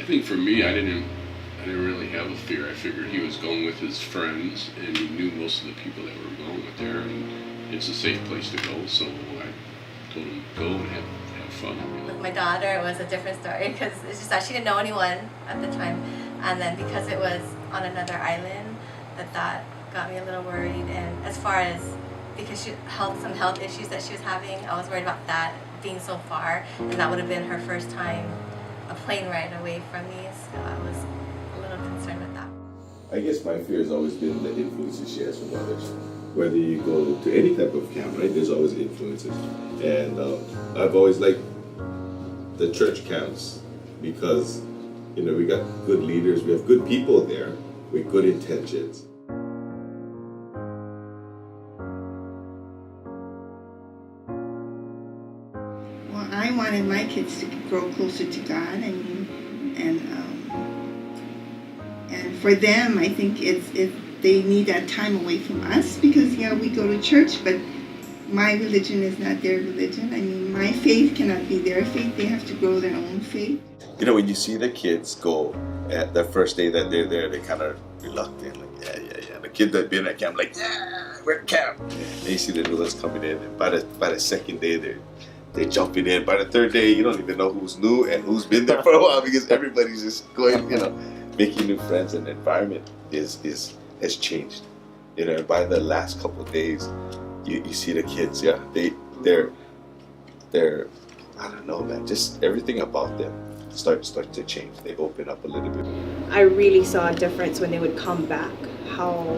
I think for me, I didn't really have a fear. I figured he was going with his friends, and he knew most of the people that were going with there, and it's a safe place to go. So I told him go and have fun. With my daughter, it was a different story because it's just that she didn't know anyone at the time, and then because it was on another island, that got me a little worried. And as far as because she had some health issues that she was having, I was worried about that being so far, and that would have been her first time a plane ride away from me, so I was a little concerned with that. I guess my fear has always been the influences she has from others. Whether you go to any type of camp, right, there's always influences. And I've always liked the church camps because, you know, we got good leaders, we have good people there with good intentions. Well, I wanted my kids to grow closer to God, and for them, I think it's they need that time away from us because yeah, we go to church, but my religion is not their religion. I mean, my faith cannot be their faith. They have to grow their own faith. You know, when you see the kids go at the first day that they're there, they're kind of reluctant, like yeah. The kid that been at camp, like yeah, we're at camp. And you see the new ones coming in, and by the second day they're jumping in. By the third day, you don't even know who's new and who's been there for a while because everybody's just going, you know, making new friends, and the environment has changed. You know, and by the last couple of days, you see the kids, yeah, they're I don't know, man, just everything about them starts to change. They open up a little bit. I really saw a difference when they would come back, how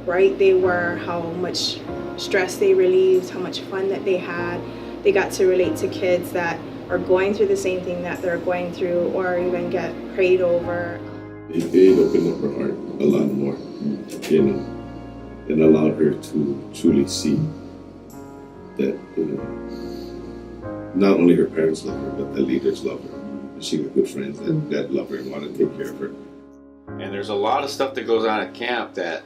bright they were, how much stress they relieved, how much fun that they had. They got to relate to kids that are going through the same thing that they're going through or even get prayed over. It opened up her heart a lot more, you know, and allowed her to truly see that, you know, not only her parents love her, but the leaders love her. And she got good friends that love her and want to take care of her. And there's a lot of stuff that goes on at camp that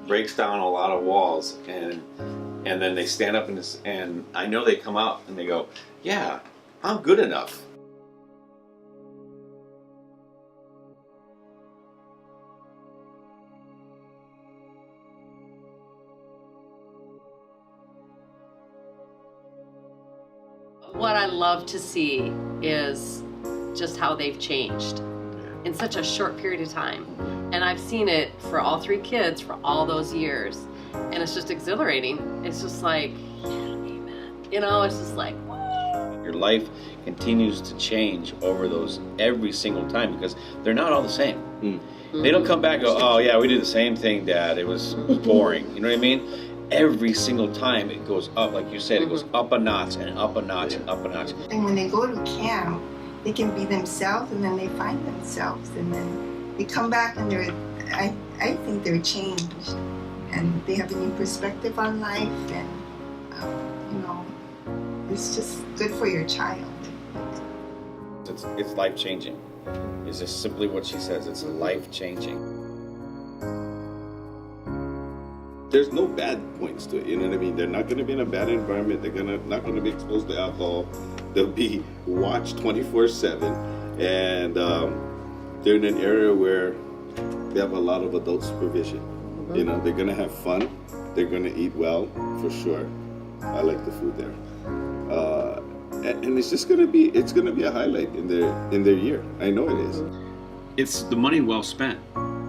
breaks down a lot of walls, and then they stand up and I know they come out and they go, yeah, I'm good enough. What I love to see is just how they've changed in such a short period of time. And I've seen it for all three kids for all those years. And it's just exhilarating. It's just like, yeah, amen. You know, it's just like, whoa. Your life continues to change over those every single time because they're not all the same. Mm-hmm. They don't come back and go, oh yeah, we did the same thing, Dad. It was boring. You know what I mean? Every single time it goes up, like you said, it goes up a notch and up a notch and up a notch. And when they go to camp, they can be themselves, and then they find themselves, and then they come back and I think they're changed, and they have a new perspective on life, and you know, it's just good for your child. It's life changing. It's just simply what she says. It's life changing. There's no bad points to it, you know what I mean? They're not going to be in a bad environment. They're not going to be exposed to alcohol. They'll be watched 24/7, and they're in an area where they have a lot of adult supervision. Mm-hmm. You know, they're going to have fun. They're going to eat well, for sure. I like the food there, and it's just going to be a highlight in their year. I know it is. It's the money well spent.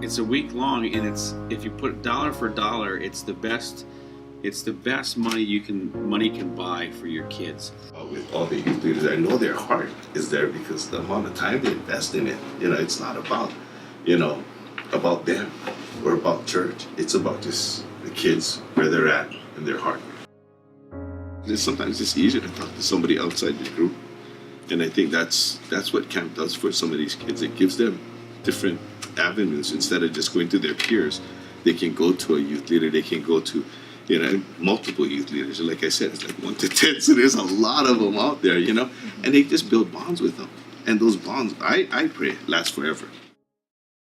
It's a week long, and it's, if you put dollar for dollar, it's the best money can buy for your kids. With all the youth leaders, I know their heart is there because the amount of time they invest in it. You know, it's not about, you know, about them or about church. It's about just the kids, where they're at in their heart. Sometimes it's easier to talk to somebody outside the group, and I think that's what camp does for some of these kids. It gives them different avenues. Instead of just going to their peers, they can go to a youth leader. They can go to, you know, multiple youth leaders. Like I said, it's like 1 to 10, so there's a lot of them out there, you know, and they just build bonds with them. And those bonds, I pray, last forever.